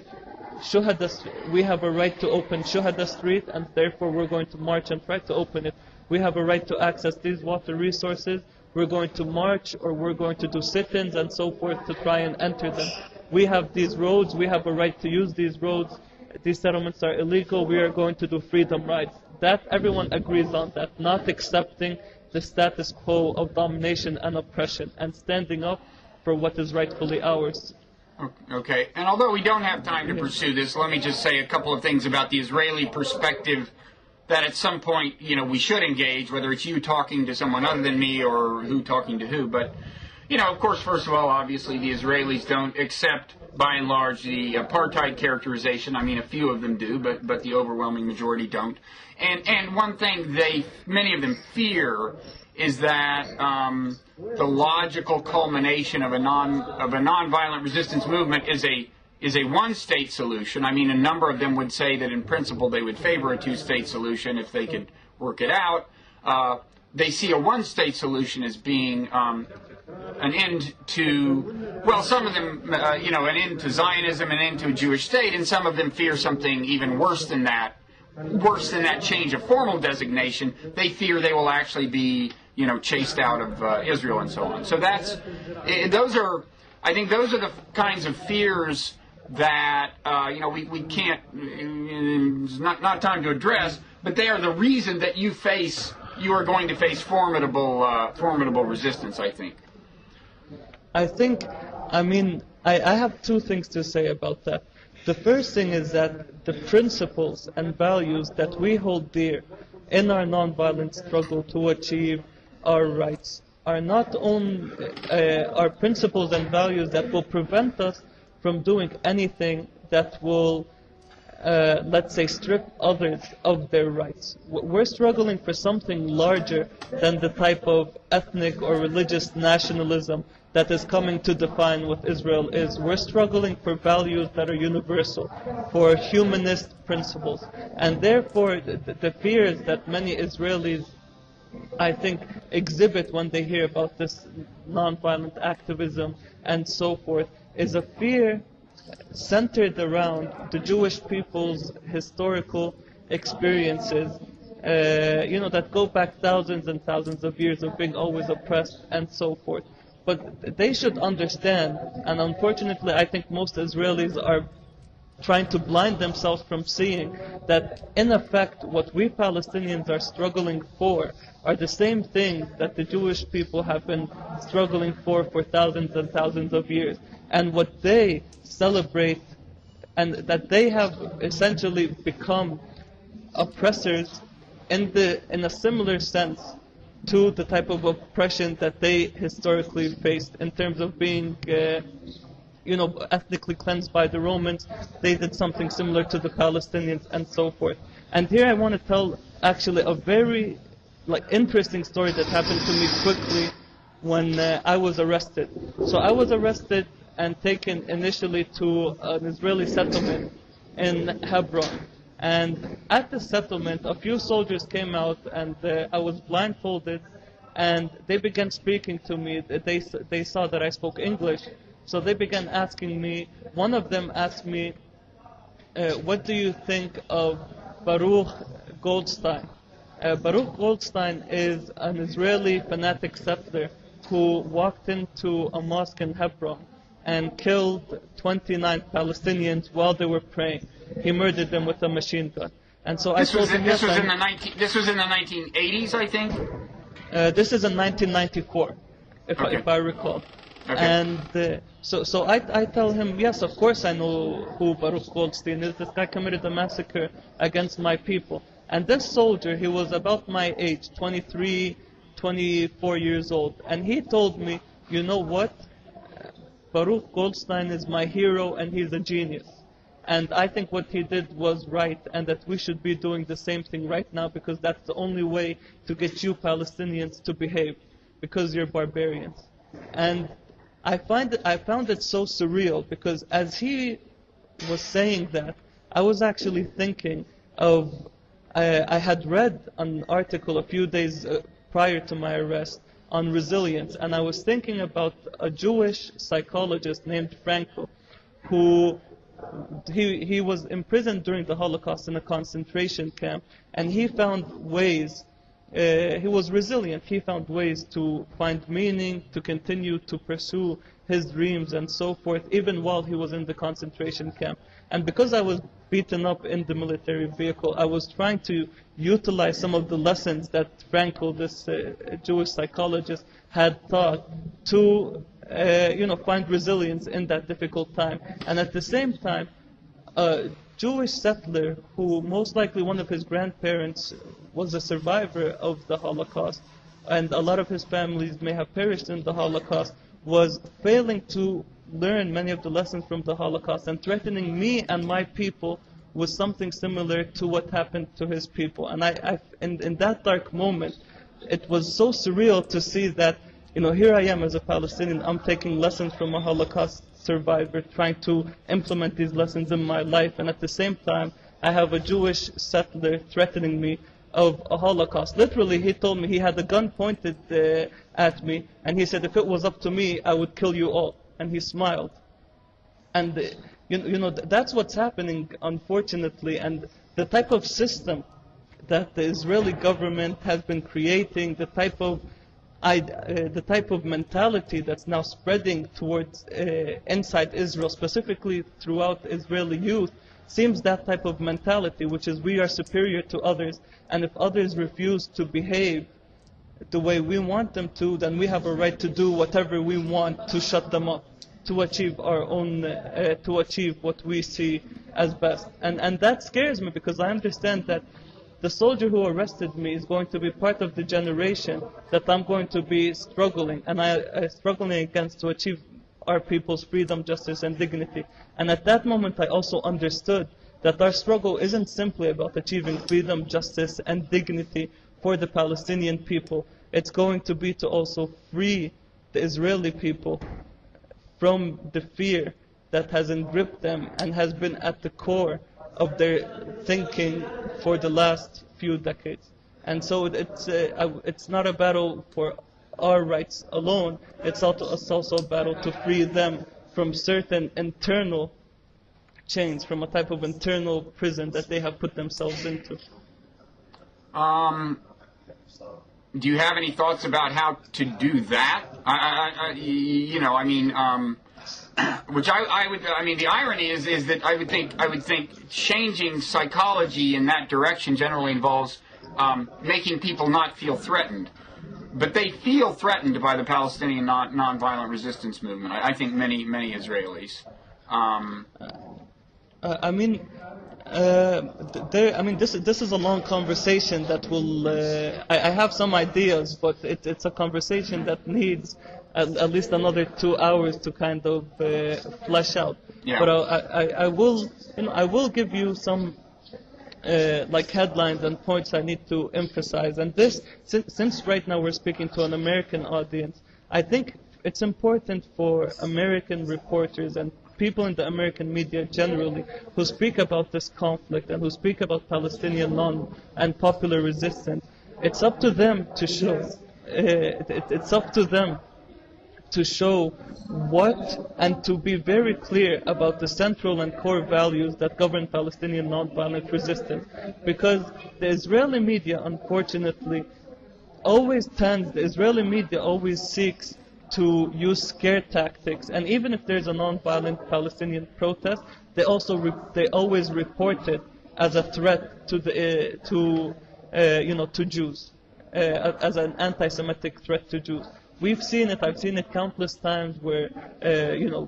Speaker 1: we have a right to open Shuhada Street, and therefore we're going to march and try to open it. We have a right to access these water resources. We're going to march, or we're going to do sit-ins and so forth to try and enter them. We have these roads. We have a right to use these roads. These settlements are illegal. We are going to do freedom rides. That everyone agrees on that, not accepting the status quo of domination and oppression, and standing up for what is rightfully ours.
Speaker 2: Okay, and although we don't have time to pursue this, let me just say a couple of things about the Israeli perspective that at some point, we should engage, whether it's you talking to someone other than me or who talking to who. But, of course, first of all, obviously the Israelis don't accept, by and large, the apartheid characterization. I mean, a few of them do, but the overwhelming majority don't. And one thing many of them fear is that the logical culmination of a nonviolent resistance movement is a one-state solution. I mean, a number of them would say that in principle they would favor a two-state solution if they could work it out. they see a one-state solution as being an end to, well, some of them, an end to Zionism, an end to a Jewish state, and some of them fear something even worse than that change of formal designation. They fear they will actually be, chased out of Israel and so on. So I think those are the kinds of fears that, we can't, it's not time to address, but they are the reason that you are going to face formidable resistance, I think.
Speaker 1: I have two things to say about that. The first thing is that the principles and values that we hold dear in our nonviolent struggle to achieve our rights are not only our principles and values that will prevent us from doing anything that will, let's say, strip others of their rights. We're struggling for something larger than the type of ethnic or religious nationalism that is coming to define what Israel is. We're struggling for values that are universal, for humanist principles. And therefore, the fears that many Israelis, I think, exhibit when they hear about this nonviolent activism and so forth is a fear centered around the Jewish people's historical experiences, that go back thousands and thousands of years of being always oppressed and so forth. But they should understand, and unfortunately I think most Israelis are trying to blind themselves from seeing that in effect what we Palestinians are struggling for are the same things that the Jewish people have been struggling for thousands and thousands of years. And what they celebrate, and that they have essentially become oppressors in a similar sense to the type of oppression that they historically faced in terms of being ethnically cleansed by the Romans. They did something similar to the Palestinians and so forth. And here I want to tell actually a very interesting story that happened to me quickly when I was arrested. So I was arrested and taken initially to an Israeli settlement in Hebron. And at the settlement, a few soldiers came out, and I was blindfolded, and they began speaking to me. They saw that I spoke English, so they began asking me. One of them asked me, what do you think of Baruch Goldstein? Baruch Goldstein is an Israeli fanatic settler who walked into a mosque in Hebron and killed 29 Palestinians while they were praying. He murdered them with a machine gun. And so
Speaker 2: this was in the 1980s, I think.
Speaker 1: This is in 1994, if I recall.
Speaker 2: Okay.
Speaker 1: And so I tell him, yes, of course I know who Baruch Goldstein is. This guy committed a massacre against my people. And this soldier, he was about my age, 23, 24 years old. And he told me, you know what? Baruch Goldstein is my hero and he's a genius. And I think what he did was right, and that we should be doing the same thing right now, because that's the only way to get you Palestinians to behave, because you're barbarians. And I found it so surreal, because as he was saying that, I was actually thinking of, I had read an article a few days prior to my arrest on resilience, and I was thinking about a Jewish psychologist named Frankl, who he was imprisoned during the Holocaust in a concentration camp, and he found ways, he was resilient, he found ways to find meaning, to continue to pursue his dreams and so forth, even while he was in the concentration camp. And because I was beaten up in the military vehicle, I was trying to utilize some of the lessons that Frankl, this Jewish psychologist, had taught to find resilience in that difficult time. And at the same time, a Jewish settler who most likely one of his grandparents was a survivor of the Holocaust, and a lot of his families may have perished in the Holocaust, was failing to learn many of the lessons from the Holocaust and threatening me and my people with something similar to what happened to his people. And in that dark moment, it was so surreal to see that, here I am as a Palestinian, I'm taking lessons from a Holocaust survivor, trying to implement these lessons in my life, and at the same time, I have a Jewish settler threatening me of a Holocaust. Literally, he told me he had a gun pointed at me, and he said, if it was up to me, I would kill you all. And he smiled. And that's what's happening, unfortunately. And the type of system that the Israeli government has been creating, the type of mentality that's now spreading towards inside Israel, specifically throughout Israeli youth, seems that type of mentality, which is we are superior to others, and if others refuse to behave the way we want them to, then we have a right to do whatever we want to shut them up, to achieve our own, to achieve what we see as best. And that scares me, because I understand that the soldier who arrested me is going to be part of the generation that I'm going to be struggling against to achieve our people's freedom, justice, and dignity. And at that moment, I also understood that our struggle isn't simply about achieving freedom, justice, and dignity for the Palestinian people. It's going to be to also free the Israeli people from the fear that has engripped them and has been at the core of their thinking for the last few decades. And so it's not a battle for our rights alone, it's also a battle to free them from certain internal chains, from a type of internal prison that they have put themselves into.
Speaker 2: Do you have any thoughts about how to do that? The irony is that I would think changing psychology in that direction generally involves making people not feel threatened. But they feel threatened by the Palestinian nonviolent resistance movement. I think many Israelis.
Speaker 1: This is a long conversation that will. I have some ideas, but it's a conversation that needs at least another 2 hours to kind of flesh out.
Speaker 2: Yeah.
Speaker 1: But I will give you some headlines and points I need to emphasize. And this, since right now we're speaking to an American audience, I think it's important for American reporters and people in the American media generally who speak about this conflict and who speak about Palestinian and popular resistance. It's up to them to show. It's up to them to show what and to be very clear about the central and core values that govern Palestinian nonviolent resistance. Because the Israeli media, unfortunately, the Israeli media always seeks to use scare tactics, and even if there's a nonviolent Palestinian protest, they always report it as a threat to Jews, as an anti-Semitic threat to Jews. I've seen it countless times where,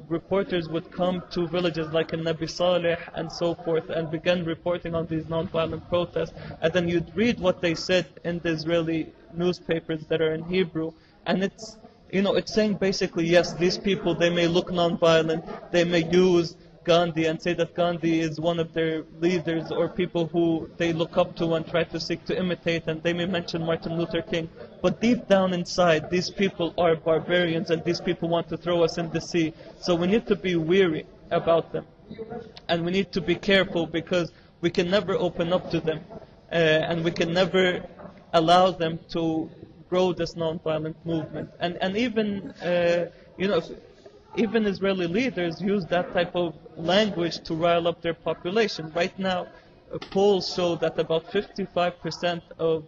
Speaker 1: reporters would come to villages like in Nabi Saleh and so forth and begin reporting on these nonviolent protests, and then you'd read what they said in the Israeli newspapers that are in Hebrew, and it's saying basically, yes, these people, they may look nonviolent, they may use Gandhi and say that Gandhi is one of their leaders or people who they look up to and try to seek to imitate, and they may mention Martin Luther King. But deep down inside, these people are barbarians and these people want to throw us in the sea. So we need to be wary about them. And we need to be careful because we can never open up to them. And we can never allow them to grow this nonviolent movement. And even, even Israeli leaders use that type of language to rile up their population. Right now, polls show that about 55% of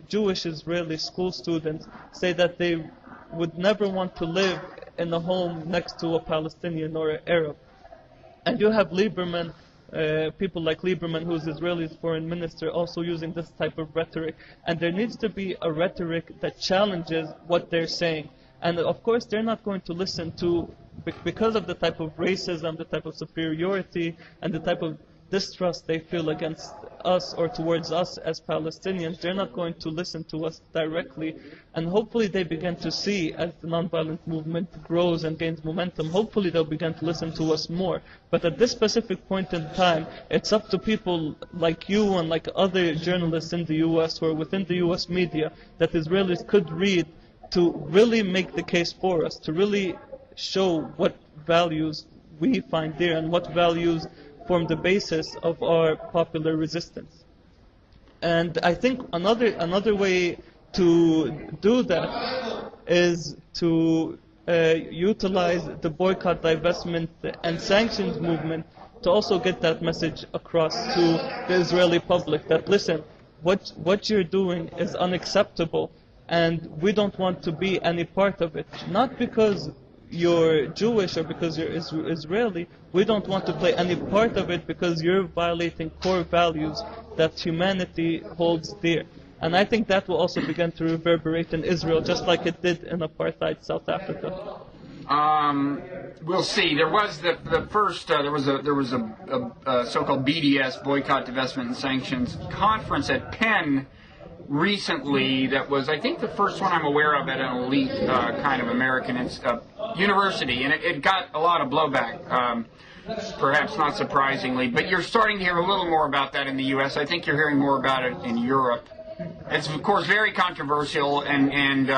Speaker 1: Jewish Israeli school students say that they would never want to live in a home next to a Palestinian or an Arab. And you have Lieberman, people like Lieberman, who's Israeli's foreign minister, also using this type of rhetoric. And there needs to be a rhetoric that challenges what they're saying. And of course, they're not going to listen to, because of the type of racism, the type of superiority, and the type of distrust they feel against us or towards us as Palestinians, they're not going to listen to us directly. And hopefully they begin to see, as the nonviolent movement grows and gains momentum, hopefully they'll begin to listen to us more. But at this specific point in time, it's up to people like you and like other journalists in the U.S. or within the U.S. media that Israelis could read to really make the case for us, to really show what values we find dear and what values form the basis of our popular resistance. And I think another way to do that is to utilize the boycott, divestment, and sanctions movement to also get that message across to the Israeli public that, listen, what you're doing is unacceptable, and we don't want to be any part of it. Not because you're Jewish or because you're Israeli, we don't want to play any part of it because you're violating core values that humanity holds dear. And I think that will also begin to reverberate in Israel, just like it did in apartheid South Africa.
Speaker 2: We'll see. There was the first. There was a so-called BDS, Boycott, Divestment, and Sanctions conference at Penn recently. That was, I think, the first one I'm aware of at an elite kind of American university, and it got a lot of blowback. Perhaps not surprisingly, but you're starting to hear a little more about that in the U.S. I think you're hearing more about it in Europe. It's, of course, very controversial and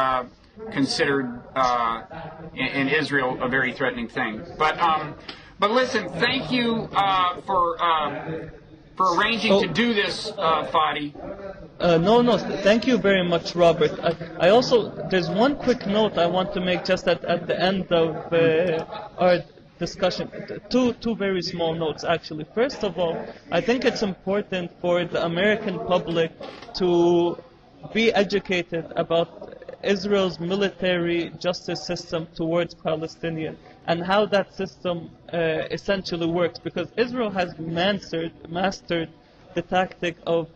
Speaker 2: considered in Israel a very threatening thing. But listen, thank you for arranging to do this, Fadi.
Speaker 1: No, thank you very much, Robert. I also, there's one quick note I want to make just at the end of our discussion. Two very small notes, actually. First of all, I think it's important for the American public to be educated about Israel's military justice system towards Palestinians and how that system essentially works, because Israel has mastered the tactic of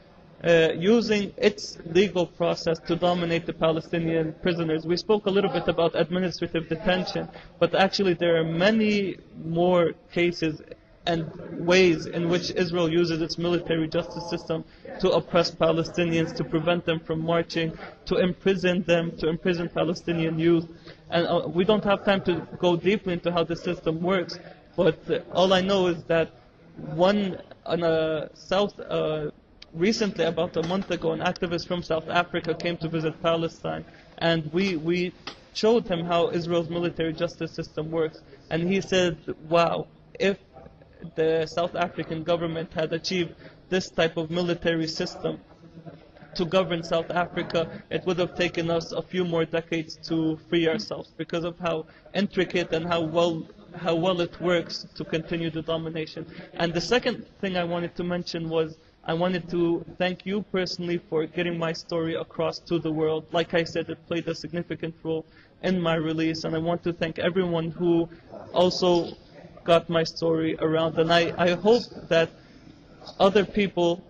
Speaker 1: using its legal process to dominate the Palestinian prisoners. We spoke a little bit about administrative detention, but actually there are many more cases and ways in which Israel uses its military justice system to oppress Palestinians, to prevent them from marching, to imprison them, to imprison Palestinian youth. And we don't have time to go deeply into how the system works, but all I know is that recently, about a month ago, an activist from South Africa came to visit Palestine, and we showed him how Israel's military justice system works. And he said, wow, if the South African government had achieved this type of military system to govern South Africa, it would have taken us a few more decades to free ourselves, because of how intricate and how well it works to continue the domination. And the second thing I wanted to mention was, I wanted to thank you personally for getting my story across to the world. Like I said, it played a significant role in my release, and I want to thank everyone who also got my story around. And I hope that other people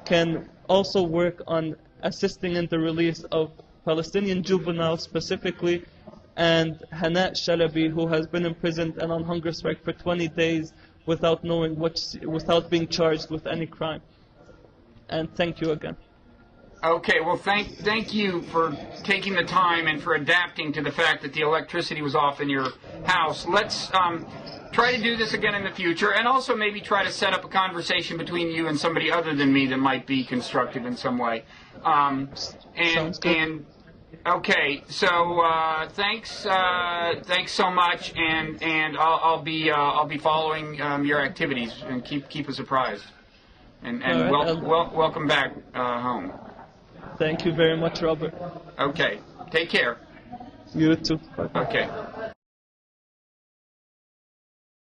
Speaker 1: can also work on assisting in the release of Palestinian juveniles specifically, and Hana Shalabi, who has been imprisoned and on hunger strike for 20 days without without being charged with any crime. And thank you again.
Speaker 2: Okay, well, thank you for taking the time and for adapting to the fact that the electricity was off in your house. Let's try to do this again in the future, and also maybe try to set up a conversation between you and somebody other than me that might be constructive in some way.
Speaker 1: Sounds good.
Speaker 2: Okay, so thanks so much, and I'll be following your activities, and keep us apprised. And
Speaker 1: right,
Speaker 2: welcome back home.
Speaker 1: Thank you very much, Robert.
Speaker 2: Okay, take care.
Speaker 1: You too. Bye-bye.
Speaker 2: Okay.